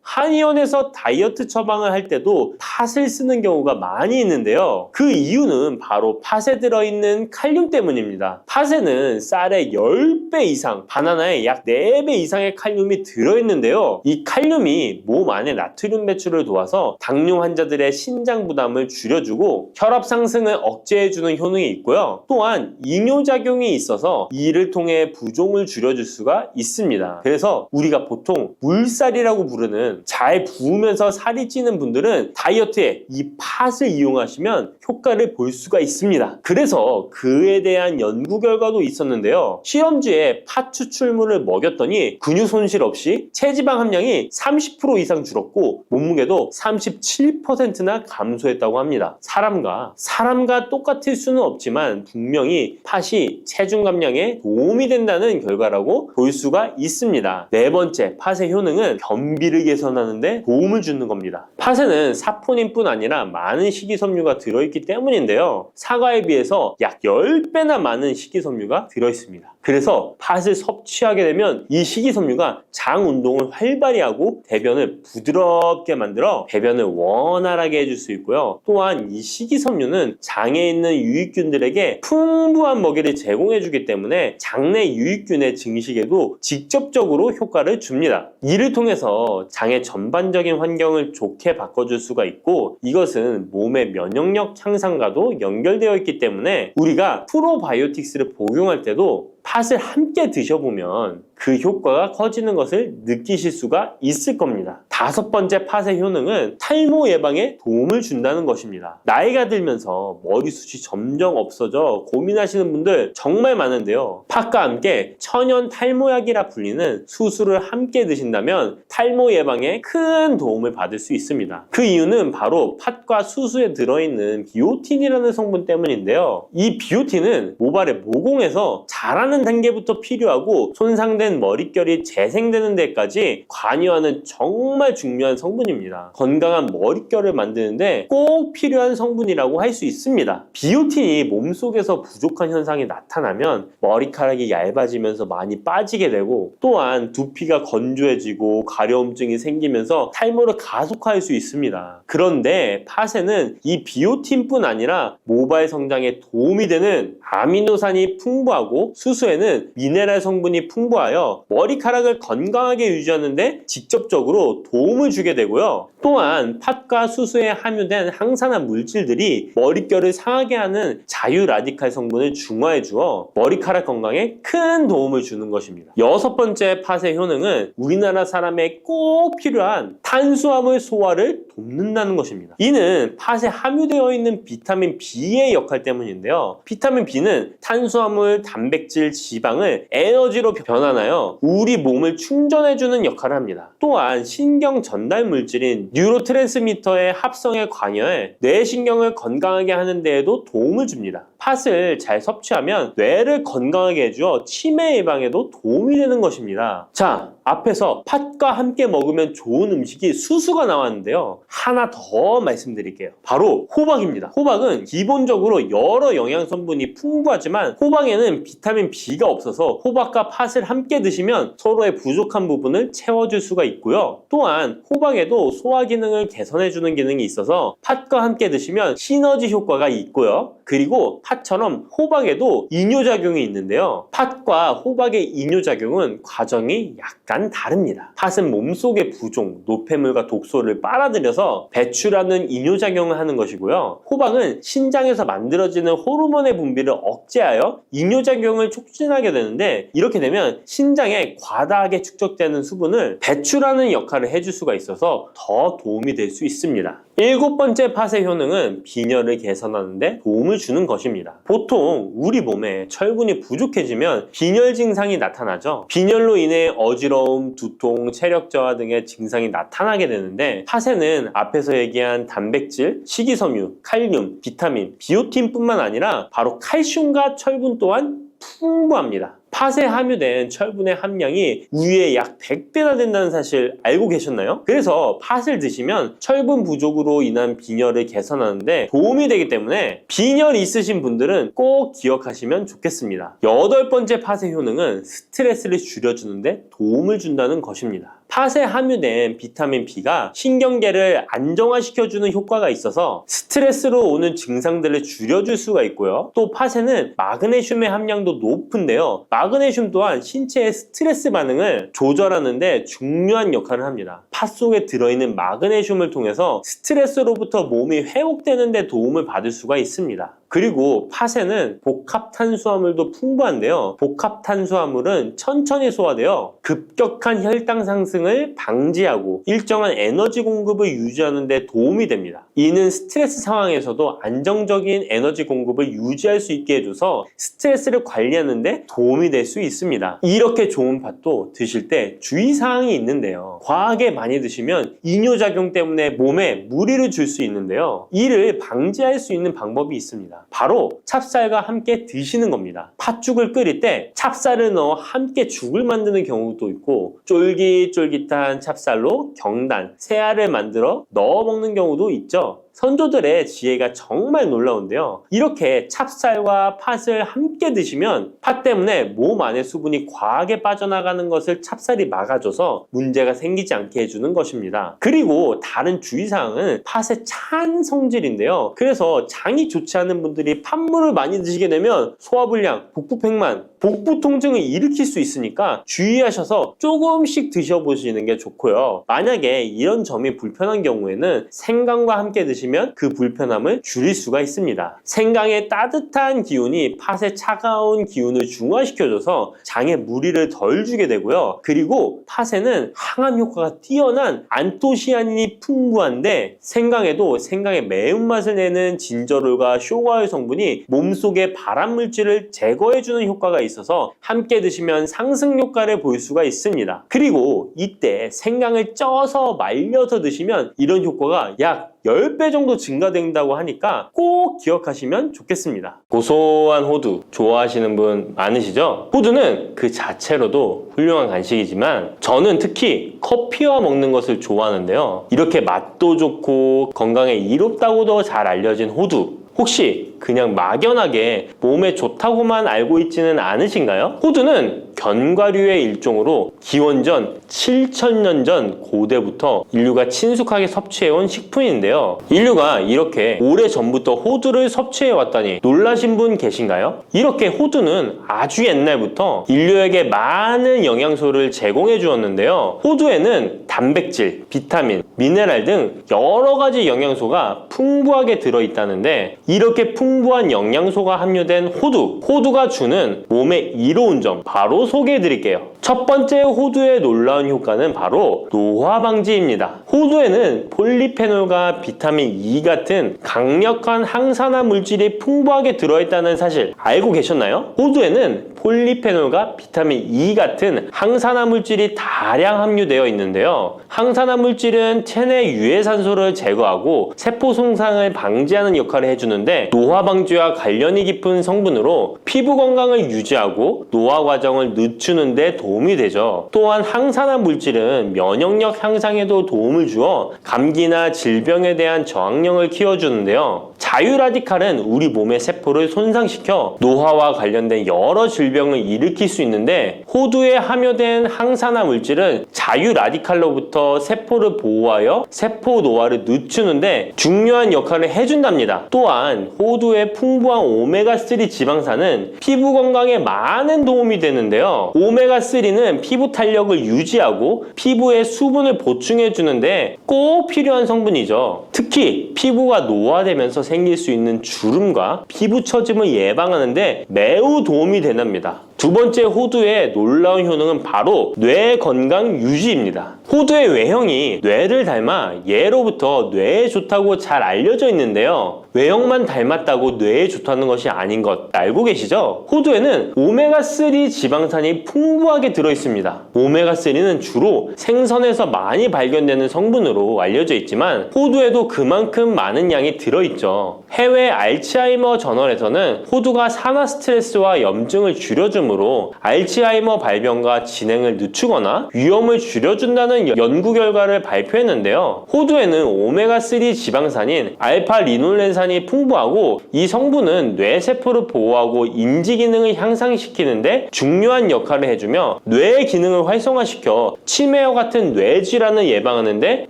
한의원에서 다이어트 처방을 할 때도 팥을 쓰는 경우가 많이 있는데요. 그 이유는 바로 팥에 들어있는 칼륨 때문입니다. 팥에는 쌀의 10배 이상, 바나나의 약 4배 이상의 칼륨이 들어있는데요. 이 칼륨이 몸 안에 나트륨 배출을 도와서 당뇨 환자들의 신장 부담을 줄여주고 혈압 상승을 억제해주는 효능이 있고요. 또한 이뇨작용이 있어서 이를 통해 부종을 줄여줄 수가 있습니다. 그래서 우리가 보통 물살이라고 부르는 잘 부으면서 살이 찌는 분들은 다이어트에 이 팥을 이용하시면 효과를 볼 수가 있습니다. 그래서 그에 대한 연구 결과도 있었는데요. 실험주에 팥 추출물을 먹였더니 근육 손실 없이 체지방 함량이 30% 이상 줄었고 몸무게도 37%나 감소했다고 합니다. 사람과 똑같을 수는 없지만 분명히 팥이 체중 감량에 도움이 된다는 결과라고 볼 수가 있습니다. 네 번째, 팥의 효능은 변비를 개선하는 데 도움을 주는 겁니다. 팥에는 사포닌뿐 아니라 많은 식이섬유가 들어있기 때문인데요. 사과에 비해서 약 10배나 많은 식이섬유가 들어있습니다. 그래서 팥을 섭취하게 되면 이 식이섬유가 장 운동을 활발히 하고 대변을 부드럽게 만들어 배변을 원활하게 해줄 수 있고요. 또한 이 식이섬유는 장에 있는 유익균들에게 풍부한 먹이를 제공해주기 때문에 장내 유익균의 증식에도 직접적으로 효과를 줍니다. 이를 통해서 장의 전반적인 환경을 좋게 바꿔줄 수가 있고, 이것은 몸의 면역력 향상과도 연결되어 있기 때문에 우리가 프로바이오틱스를 복용할 때도 팥을 함께 드셔보면 그 효과가 커지는 것을 느끼실 수가 있을 겁니다. 5번째 팥의 효능은 탈모 예방에 도움을 준다는 것입니다. 나이가 들면서 머리숱이 점점 없어져 고민하시는 분들 정말 많은데요. 팥과 함께 천연 탈모약이라 불리는 수수를 함께 드신다면 탈모 예방에 큰 도움을 받을 수 있습니다. 그 이유는 바로 팥과 수수에 들어있는 비오틴이라는 성분 때문인데요. 이 비오틴은 모발의 모공에서 자라는 단계부터 필요하고 손상된 머릿결이 재생되는 데까지 관여하는 정말 중요한 성분입니다. 건강한 머릿결을 만드는데 꼭 필요한 성분이라고 할 수 있습니다. 비오틴이 몸속에서 부족한 현상이 나타나면 머리카락이 얇아지면서 많이 빠지게 되고, 또한 두피가 건조해지고 가려움증이 생기면서 탈모를 가속화할 수 있습니다. 그런데 팥에는 이 비오틴뿐 아니라 모발 성장에 도움이 되는 아미노산이 풍부하고 수수에는 미네랄 성분이 풍부하여 머리카락을 건강하게 유지하는데 직접적으로 도움을 주게 되고요. 또한 팥과 수수에 함유된 항산화 물질들이 머릿결을 상하게 하는 자유 라디칼 성분을 중화해 주어 머리카락 건강에 큰 도움을 주는 것입니다. 6번째 팥의 효능은 우리나라 사람에 꼭 필요한 탄수화물 소화를 돕는다는 것입니다. 이는 팥에 함유되어 있는 비타민 B의 역할 때문인데요. 비타민 B는 탄수화물, 단백질, 지방을 에너지로 변환하여 우리 몸을 충전해주는 역할을 합니다. 또한 신경 전달 물질인 뉴로트랜스미터의 합성에 관여해 뇌신경을 건강하게 하는 데에도 도움을 줍니다. 팥을 잘 섭취하면 뇌를 건강하게 해주어 치매 예방에도 도움이 되는 것입니다. 자, 앞에서 팥과 함께 먹으면 좋은 음식이 수수가 나왔는데요. 하나 더 말씀드릴게요. 바로 호박입니다. 호박은 기본적으로 여러 영양성분이 풍부하지만 호박에는 비타민 B가 없어서 호박과 팥을 함께 드시면 서로의 부족한 부분을 채워줄 수가 있고요. 또한 호박에도 소화 기능을 개선해주는 기능이 있어서 팥과 함께 드시면 시너지 효과가 있고요. 그리고 팥처럼 호박에도 이뇨작용이 있는데요. 팥과 호박의 이뇨작용은 과정이 약간 다릅니다. 팥은 몸속의 부종, 노폐물과 독소를 빨아들여서 배출하는 이뇨작용을 하는 것이고요. 호박은 신장에서 만들어지는 호르몬의 분비를 억제하여 이뇨작용을 촉진하게 되는데, 이렇게 되면 신장에 과다하게 축적되는 수분을 배출하는 역할을 해줄 수가 있어서 더 도움이 될 수 있습니다. 7번째 팥의 효능은 빈혈을 개선하는 데 도움을 주는 것입니다. 보통 우리 몸에 철분이 부족해지면 빈혈 증상이 나타나죠. 빈혈로 인해 어지러움, 두통, 체력 저하 등의 증상이 나타나게 되는데, 팥에는 앞에서 얘기한 단백질, 식이섬유, 칼륨, 비타민, 비오틴뿐만 아니라 바로 칼슘과 철분 또한 풍부합니다. 팥에 함유된 철분의 함량이 우유의 약 100배나 된다는 사실 알고 계셨나요? 그래서 팥을 드시면 철분 부족으로 인한 빈혈을 개선하는데 도움이 되기 때문에 빈혈이 있으신 분들은 꼭 기억하시면 좋겠습니다. 8번째 팥의 효능은 스트레스를 줄여주는데 도움을 준다는 것입니다. 팥에 함유된 비타민 B가 신경계를 안정화시켜주는 효과가 있어서 스트레스로 오는 증상들을 줄여줄 수가 있고요. 또 팥에는 마그네슘의 함량도 높은데요. 마그네슘 또한 신체의 스트레스 반응을 조절하는 데 중요한 역할을 합니다. 팥 속에 들어있는 마그네슘을 통해서 스트레스로부터 몸이 회복되는 데 도움을 받을 수가 있습니다. 그리고 팥에는 복합 탄수화물도 풍부한데요. 복합 탄수화물은 천천히 소화되어 급격한 혈당 상승을 방지하고 일정한 에너지 공급을 유지하는 데 도움이 됩니다. 이는 스트레스 상황에서도 안정적인 에너지 공급을 유지할 수 있게 해줘서 스트레스를 관리하는 데 도움이 될 수 있습니다. 이렇게 좋은 팥도 드실 때 주의사항이 있는데요. 과하게 많이 드시면 이뇨작용 때문에 몸에 무리를 줄 수 있는데요. 이를 방지할 수 있는 방법이 있습니다. 바로 찹쌀과 함께 드시는 겁니다. 팥죽을 끓일 때 찹쌀을 넣어 함께 죽을 만드는 경우도 있고, 쫄깃쫄깃한 찹쌀로 경단, 새알을 만들어 넣어 먹는 경우도 있죠. 선조들의 지혜가 정말 놀라운데요. 이렇게 찹쌀과 팥을 함께 드시면 팥 때문에 몸 안에 수분이 과하게 빠져나가는 것을 찹쌀이 막아줘서 문제가 생기지 않게 해주는 것입니다. 그리고 다른 주의사항은 팥의 찬 성질인데요. 그래서 장이 좋지 않은 분들이 팥물을 많이 드시게 되면 소화불량, 복부팽만, 복부 통증을 일으킬 수 있으니까 주의하셔서 조금씩 드셔보시는 게 좋고요. 만약에 이런 점이 불편한 경우에는 생강과 함께 드시면 그 불편함을 줄일 수가 있습니다. 생강의 따뜻한 기운이 팥의 차가운 기운을 중화시켜줘서 장에 무리를 덜 주게 되고요. 그리고 팥에는 항암 효과가 뛰어난 안토시아닌이 풍부한데 생강에도 생강의 매운맛을 내는 진저롤과 쇼가올 성분이 몸속의 발암물질을 제거해주는 효과가 있어서 함께 드시면 상승 효과를 볼 수가 있습니다. 그리고 이때 생강을 쪄서 말려서 드시면 이런 효과가 약 10배 정도 증가된다고 하니까 꼭 기억하시면 좋겠습니다. 고소한 호두 좋아하시는 분 많으시죠? 호두는 그 자체로도 훌륭한 간식이지만 저는 특히 커피와 먹는 것을 좋아하는데요. 이렇게 맛도 좋고 건강에 이롭다고도 잘 알려진 호두, 혹시 그냥 막연하게 몸에 좋다고만 알고 있지는 않으신가요? 호두는 견과류의 일종으로 기원전 7,000년 전 고대부터 인류가 친숙하게 섭취해온 식품인데요. 인류가 이렇게 오래전부터 호두를 섭취해왔다니 놀라신 분 계신가요? 이렇게 호두는 아주 옛날부터 인류에게 많은 영양소를 제공해 주었는데요. 호두에는 단백질, 비타민, 미네랄 등 여러 가지 영양소가 풍부하게 들어있다는데 이렇게 풍부한 영양소가 함유된 호두가 주는 몸에 이로운 점 바로 소개해 드릴게요. 첫 번째 호두의 놀라운 효과는 바로 노화 방지입니다. 호두에는 폴리페놀과 비타민 E 같은 강력한 항산화 물질이 풍부하게 들어있다는 사실 알고 계셨나요? 호두에는 폴리페놀과 비타민 E 같은 항산화 물질이 다량 함유되어 있는데요. 항산화 물질은 체내 유해산소를 제거하고 세포 손상을 방지하는 역할을 해주는데 노화 방지와 관련이 깊은 성분으로 피부 건강을 유지하고 노화 과정을 늦추는 데 도움이 되죠. 또한 항산화 물질은 면역력 향상에도 도움을 주어 감기나 질병에 대한 저항력을 키워주는데요. 자유라디칼은 우리 몸의 세포를 손상시켜 노화와 관련된 여러 질병을 일으킬 수 있는데 호두에 함유된 항산화 물질은 자유라디칼로부터 세포를 보호하여 세포 노화를 늦추는데 중요한 역할을 해준답니다. 또한 호두의 풍부한 오메가3 지방산은 피부 건강에 많은 도움이 되는데요. 오메가3는 피부 탄력을 유지하고 피부에 수분을 보충해 주는데 꼭 필요한 성분이죠. 특히 피부가 노화되면서 생길 수 있는 주름과 피부 처짐을 예방하는데 매우 도움이 된답니다. 두 번째 호두의 놀라운 효능은 바로 뇌 건강 유지입니다. 호두의 외형이 뇌를 닮아 예로부터 뇌에 좋다고 잘 알려져 있는데요. 외형만 닮았다고 뇌에 좋다는 것이 아닌 것 알고 계시죠? 호두에는 오메가3 지방산이 풍부하게 들어있습니다. 오메가3는 주로 생선에서 많이 발견되는 성분으로 알려져 있지만 호두에도 그만큼 많은 양이 들어있죠. 해외 알츠하이머 저널에서는 호두가 산화 스트레스와 염증을 줄여주므로 알츠하이머 발병과 진행을 늦추거나 위험을 줄여준다는 연구 결과를 발표했는데요. 호두에는 오메가3 지방산인 알파-리놀렌산이 풍부하고 이 성분은 뇌세포를 보호하고 인지 기능을 향상시키는데 중요한 역할을 해주며 뇌의 기능을 활성화시켜 치매와 같은 뇌질환을 예방하는데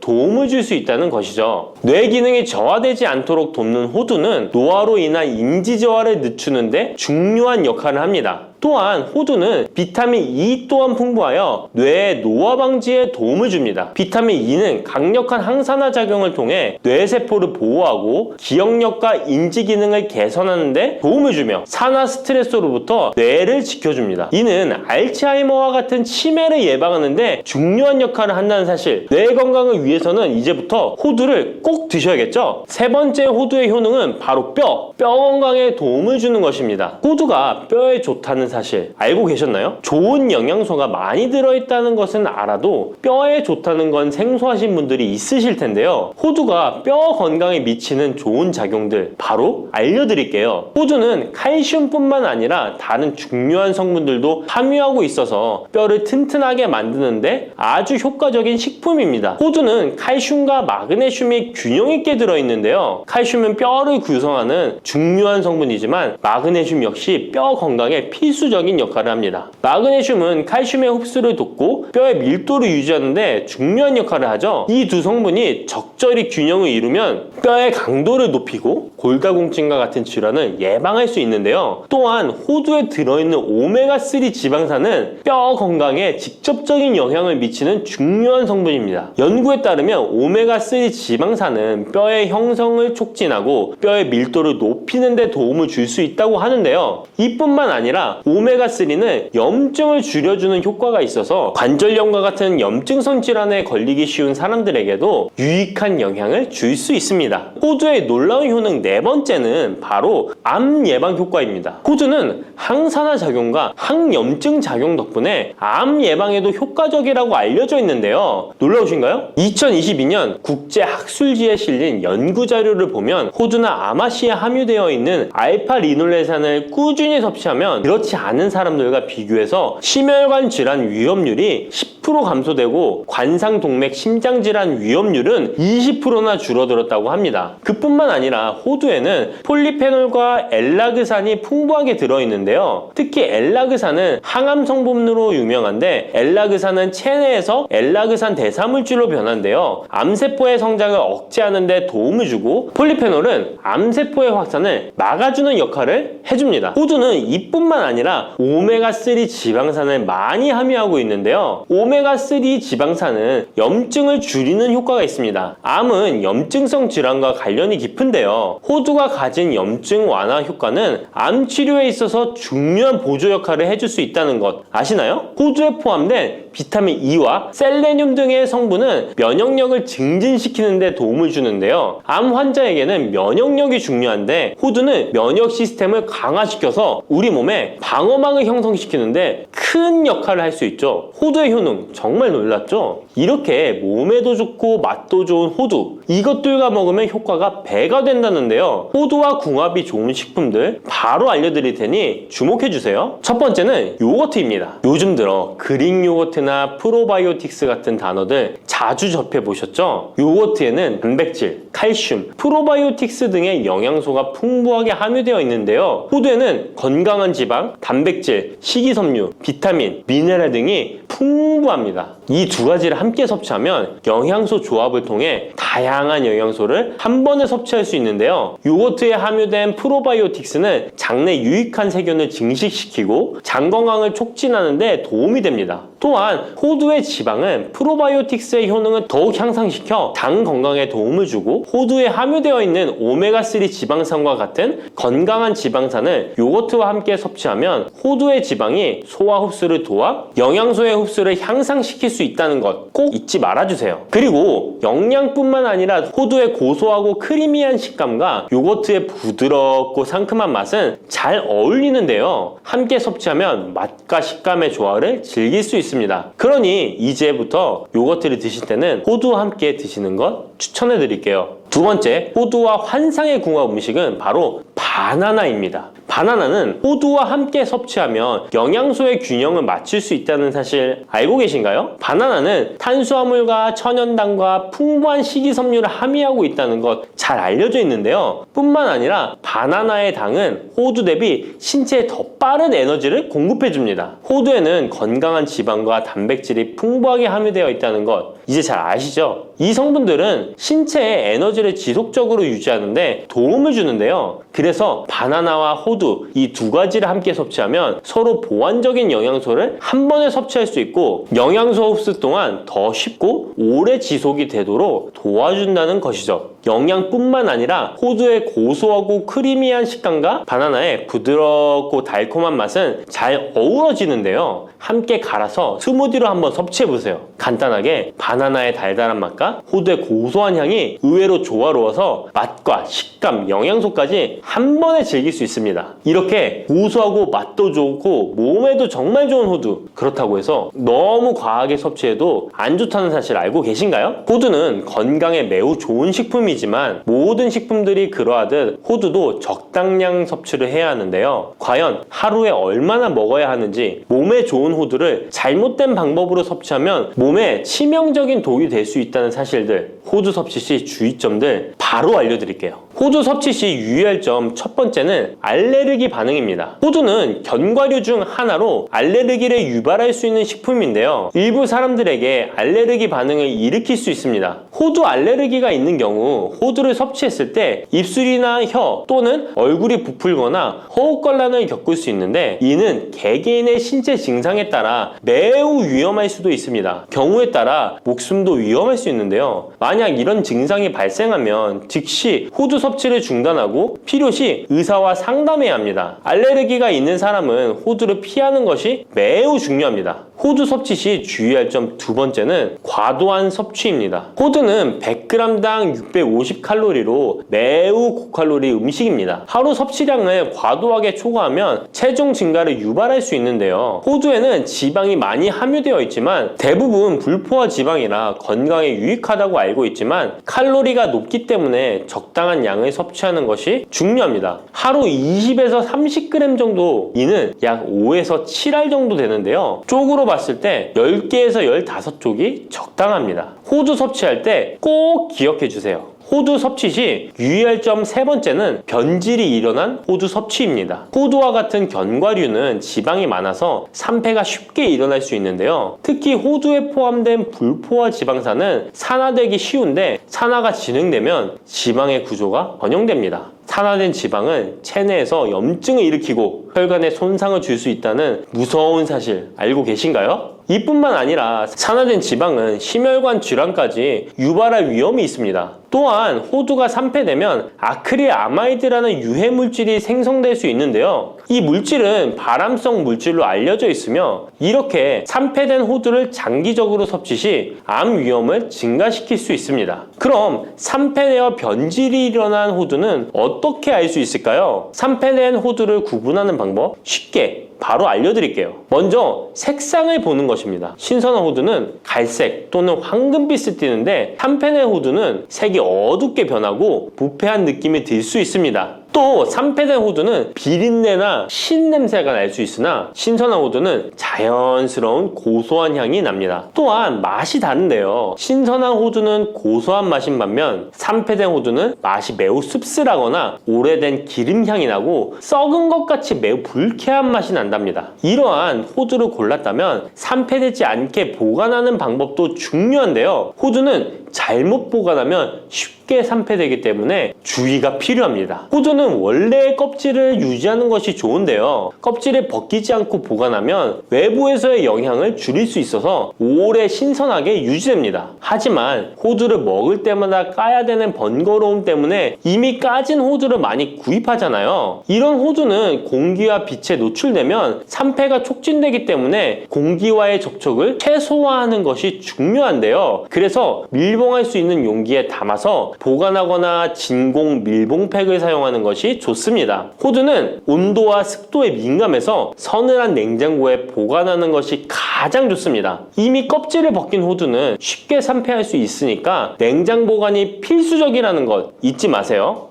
도움을 줄 수 있다는 것이죠. 뇌 기능이 저하되지 않도록 돕는 호두는 노화로 인한 인지 저하를 늦추는데 중요한 역할을 합니다. 또한 호두는 비타민 E 또한 풍부하여 뇌의 노화 방지에 도움을 줍니다. 비타민 E는 강력한 항산화 작용을 통해 뇌세포를 보호하고 기억력과 인지 기능을 개선하는 데 도움을 주며 산화 스트레스로부터 뇌를 지켜줍니다. 이는 알츠하이머와 같은 치매를 예방하는 데 중요한 역할을 한다는 사실, 뇌 건강을 위해서는 이제부터 호두를 꼭 드셔야겠죠? 세 번째 호두의 효능은 바로 뼈 건강에 도움을 주는 것입니다. 호두가 뼈에 좋다는 있다는 사실 알고 계셨나요? 좋은 영양소가 많이 들어있다는 것은 알아도 뼈에 좋다는 건 생소하신 분들이 있으실 텐데요. 호두가 뼈 건강에 미치는 좋은 작용들 바로 알려드릴게요. 호두는 칼슘뿐만 아니라 다른 중요한 성분들도 함유하고 있어서 뼈를 튼튼하게 만드는데 아주 효과적인 식품입니다. 호두는 칼슘과 마그네슘이 균형 있게 들어있는데요. 칼슘은 뼈를 구성하는 중요한 성분이지만 마그네슘 역시 뼈 건강에 필수적인 역할을 합니다. 마그네슘은 칼슘의 흡수를 돕고 뼈의 밀도를 유지하는데 중요한 역할을 하죠. 이 두 성분이 적절히 균형을 이루면 뼈의 강도를 높이고 골다공증과 같은 질환을 예방할 수 있는데요. 또한 호두에 들어있는 오메가3 지방산은 뼈 건강에 직접적인 영향을 미치는 중요한 성분입니다. 연구에 따르면 오메가3 지방산은 뼈의 형성을 촉진하고 뼈의 밀도를 높이는 데 도움을 줄 수 있다고 하는데요. 이뿐만 아니라 오메가3는 염증을 줄여주는 효과가 있어서 관절염과 같은 염증성 질환에 걸리기 쉬운 사람들에게도 유익한 영향을 줄 수 있습니다. 호두의 놀라운 효능 네 번째는 바로 암 예방 효과입니다. 호두는 항산화 작용과 항염증 작용 덕분에 암 예방에도 효과적이라고 알려져 있는데요. 놀라우신가요? 2022년 국제학술지에 실린 연구 자료를 보면 호두나 아마씨에 함유되어 있는 알파 리놀레산을 꾸준히 섭취하면 그렇지 않은 사람들과 비교해서 심혈관 질환 위험률이 10% 감소되고 관상동맥 심장질환 위험률은 20%나 줄어들었다고 합니다. 그뿐만 아니라 호두에는 폴리페놀과 엘라그산이 풍부하게 들어있는데요. 특히 엘라그산은 항암 성분으로 유명한데 엘라그산은 체내에서 엘라그산 대사물질로 변한대요. 암세포의 성장을 억제하는 데 도움을 주고 폴리페놀은 암세포의 확산을 막아주는 역할을 해줍니다. 호두는 이뿐만 아니라 오메가3 지방산을 많이 함유하고 있는데요. 오메가3 지방산은 염증을 줄이는 효과가 있습니다. 암은 염증성 질환과 관련이 깊은데요. 호두가 가진 염증 완화 효과는 암 치료에 있어서 중요한 보조 역할을 해줄 수 있다는 것 아시나요? 호두에 포함된 비타민 E와 셀레늄 등의 성분은 면역력을 증진시키는 데 도움을 주는데요. 암 환자에게는 면역력이 중요한데 호두는 면역 시스템을 강화시켜서 우리 몸에 방어막을 형성시키는데 큰 역할을 할 수 있죠. 호두의 효능 정말 놀랍죠? 이렇게 몸에도 좋고 맛도 좋은 호두, 이것들과 먹으면 효과가 배가 된다는데요. 호두와 궁합이 좋은 식품들 바로 알려드릴 테니 주목해주세요. 첫 번째는 요거트입니다. 요즘 들어 그릭 요거트나 프로바이오틱스 같은 단어들 자주 접해보셨죠? 요거트에는 단백질, 칼슘, 프로바이오틱스 등의 영양소가 풍부하게 함유되어 있는데요. 호두에는 건강한 지방, 단백질, 식이섬유, 비타민, 미네랄 등이 풍부합니다. 이 두 가지를 함께 섭취하면 영양소 조합을 통해 다양한 영양소를 한 번에 섭취할 수 있는데요. 요거트에 함유된 프로바이오틱스는 장내 유익한 세균을 증식시키고 장 건강을 촉진하는 데 도움이 됩니다. 또한 호두의 지방은 프로바이오틱스의 효능을 더욱 향상시켜 장 건강에 도움을 주고 호두에 함유되어 있는 오메가3 지방산과 같은 건강한 지방산을 요거트와 함께 섭취하면 호두의 지방이 소화 흡수를 도와 영양소의 흡수를 향상시킬 수 있다는 것 꼭 잊지 말아주세요. 그리고 영양뿐만 아니라 호두의 고소하고 크리미한 식감과 요거트의 부드럽고 상큼한 맛은 잘 어울리는데요. 함께 섭취하면 맛과 식감의 조화를 즐길 수 있습니다. 그러니 이제부터 요거트를 드실 때는 호두와 함께 드시는 것 추천해 드릴게요. 두 번째, 호두와 환상의 궁합 음식은 바로 바나나입니다. 바나나는 호두와 함께 섭취하면 영양소의 균형을 맞출 수 있다는 사실 알고 계신가요? 바나나는 탄수화물과 천연당과 풍부한 식이섬유를 함유하고 있다는 것 잘 알려져 있는데요. 뿐만 아니라 바나나의 당은 호두 대비 신체에 더 빠른 에너지를 공급해줍니다. 호두에는 건강한 지방과 단백질이 풍부하게 함유되어 있다는 것 이제 잘 아시죠? 이 성분들은 신체의 에너지를 지속적으로 유지하는데 도움을 주는데요. 그래서 바나나와 호두 이 두 가지를 함께 섭취하면 서로 보완적인 영양소를 한 번에 섭취할 수 있고 영양소 흡수 또한 더 쉽고 오래 지속이 되도록 도와준다는 것이죠. 영양뿐만 아니라 호두의 고소하고 크리미한 식감과 바나나의 부드럽고 달콤한 맛은 잘 어우러지는데요. 함께 갈아서 스무디로 한번 섭취해보세요. 간단하게 바나나 바나나의 달달한 맛과 호두의 고소한 향이 의외로 조화로워서 맛과 식감, 영양소까지 한 번에 즐길 수 있습니다. 이렇게 고소하고 맛도 좋고 몸에도 정말 좋은 호두, 그렇다고 해서 너무 과하게 섭취해도 안 좋다는 사실 알고 계신가요? 호두는 건강에 매우 좋은 식품이지만 모든 식품들이 그러하듯 호두도 적당량 섭취를 해야 하는데요. 과연 하루에 얼마나 먹어야 하는지, 몸에 좋은 호두를 잘못된 방법으로 섭취하면 몸에 치명적인 독이 될 수 있다는 사실들, 호두 섭취 시 주의점들 바로 알려드릴게요. 호두 섭취 시 유의할 점 첫 번째는 알레르기 반응입니다. 호두는 견과류 중 하나로 알레르기를 유발할 수 있는 식품인데요. 일부 사람들에게 알레르기 반응을 일으킬 수 있습니다. 호두 알레르기가 있는 경우 호두를 섭취했을 때 입술이나 혀 또는 얼굴이 부풀거나 호흡곤란을 겪을 수 있는데, 이는 개개인의 신체 증상에 따라 매우 위험할 수도 있습니다. 경우에 따라 목숨도 위험할 수 있는데요. 만약 이런 증상이 발생하면 즉시 호두 섭취를 중단하고 필요시 의사와 상담해야 합니다. 알레르기가 있는 사람은 호두를 피하는 것이 매우 중요합니다. 호두 섭취 시 주의할 점 두 번째는 과도한 섭취입니다. 호두는 100g당 650칼로리로 매우 고칼로리 음식입니다. 하루 섭취량을 과도하게 초과하면 체중 증가를 유발할 수 있는데요. 호두에는 지방이 많이 함유되어 있지만 대부분 불포화 지방이라 건강에 유익하다고 알고 있지만 칼로리가 높기 때문에 적당한 양을 섭취하는 것이 중요합니다. 하루 20에서 30g 정도, 이는 약 5에서 7알 정도 되는데요. 쪽으로 봤을 때 10개에서 15쪽이 적당합니다. 호두 섭취할 때 꼭 기억해 주세요. 호두 섭취 시 유의할 점 세 번째는 변질이 일어난 호두 섭취입니다. 호두와 같은 견과류는 지방이 많아서 산패가 쉽게 일어날 수 있는데요. 특히 호두에 포함된 불포화 지방산은 산화되기 쉬운데, 산화가 진행되면 지방의 구조가 변형됩니다. 산화된 지방은 체내에서 염증을 일으키고 혈관에 손상을 줄 수 있다는 무서운 사실 알고 계신가요? 이뿐만 아니라 산화된 지방은 심혈관 질환까지 유발할 위험이 있습니다. 또한 호두가 산패되면 아크릴아마이드라는 유해 물질이 생성될 수 있는데요. 이 물질은 발암성 물질로 알려져 있으며, 이렇게 산패된 호두를 장기적으로 섭취 시 암 위험을 증가시킬 수 있습니다. 그럼 산패되어 변질이 일어난 호두는 어떻게 알 수 있을까요? 산패된 호두를 구분하는 방법 쉽게 바로 알려드릴게요. 먼저 색상을 보는 것입니다. 신선한 호두는 갈색 또는 황금빛을 띠는데, 산패된 호두는 색이 어둡게 변하고 부패한 느낌이 들 수 있습니다. 또 산패된 호두는 비린내나 신냄새가 날 수 있으나, 신선한 호두는 자연스러운 고소한 향이 납니다. 또한 맛이 다른데요. 신선한 호두는 고소한 맛인 반면 산패된 호두는 맛이 매우 씁쓸하거나 오래된 기름향이 나고 썩은 것 같이 매우 불쾌한 맛이 난답니다. 이러한 호두를 골랐다면 산패되지 않게 보관하는 방법도 중요한데요. 호두는 잘못 보관하면 쉽게 산패되기 때문에 주의가 필요합니다. 호두는 원래의 껍질을 유지하는 것이 좋은데요. 껍질을 벗기지 않고 보관하면 외부에서의 영향을 줄일 수 있어서 오래 신선하게 유지됩니다. 하지만 호두를 먹을 때마다 까야 되는 번거로움 때문에 이미 까진 호두를 많이 구입하잖아요. 이런 호두는 공기와 빛에 노출되면 산패가 촉진되기 때문에 공기와의 접촉을 최소화하는 것이 중요한데요. 그래서 밀봉할 수 있는 용기에 담아서 보관하거나 진공 밀봉팩을 사용하는 것이 좋습니다. 호두는 온도와 습도에 민감해서 서늘한 냉장고에 보관하는 것이 가장 좋습니다. 이미 껍질을 벗긴 호두는 쉽게 산패할 수 있으니까 냉장 보관이 필수적이라는 것 잊지 마세요.